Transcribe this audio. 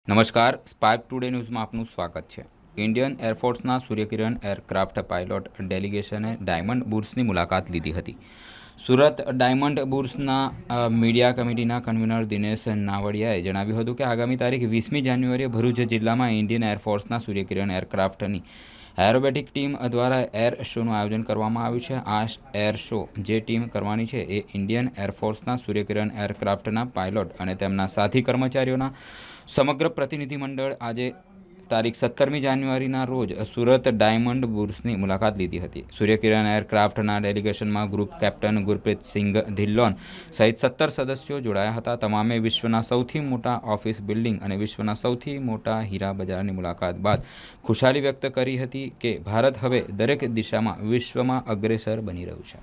નમસ્કાર, spark today ન્યૂઝમાં આપનું સ્વાગત છે। ઇન્ડિયન એરફોર્સના સૂર્યકિરણ એરક્રાફ્ટ પાયલોટ ડેલિગેશને ડાયમંડ બુર્સની મુલાકાત લીધી હતી। સુરત ડાયમંડ બુર્સના મીડિયા કમિટીના કન્વીનર દિનેશ નાવડિયાએ જણાવ્યું હતું કે આગામી તારીખ 20મી જાન્યુઆરીએ ભરૂચ જિલ્લામાં ઇન્ડિયન એરફોર્સના સૂર્યકિરણ એરક્રાફ્ટની એરોબેટિક ટીમ દ્વારા એર શોનું આયોજન કરવામાં આવ્યું છે। આ એર શો જે ટીમ કરવાની છે એ ઇન્ડિયન એરફોર્સના સૂર્યકિરણ એરક્રાફ્ટના પાયલોટ અને તેમના સાથી કર્મચારીઓના સમગ્ર પ્રતિનિધિમંડળ આજે તારીખ 17મી જાન્યુઆરીના રોજ સુરત ડાયમંડ બુર્સની મુલાકાત લીધી હતી। સૂર્યકિરણ એરક્રાફ્ટના ડેલિગેશનમાં ગ્રુપ કેપ્ટન ગુરપ્રીતસિંઘ ધિલ્લોન સહિત 17 સદસ્યો જોડાયા હતા। તમામે વિશ્વના સૌથી મોટા ઓફિસ બિલ્ડિંગ અને વિશ્વના સૌથી મોટા હીરા બજારની મુલાકાત બાદ ખુશાલી વ્યક્ત કરી હતી કે ભારત હવે દરેક દિશામાં વિશ્વમાં અગ્રેસર બની રહ્યું છે।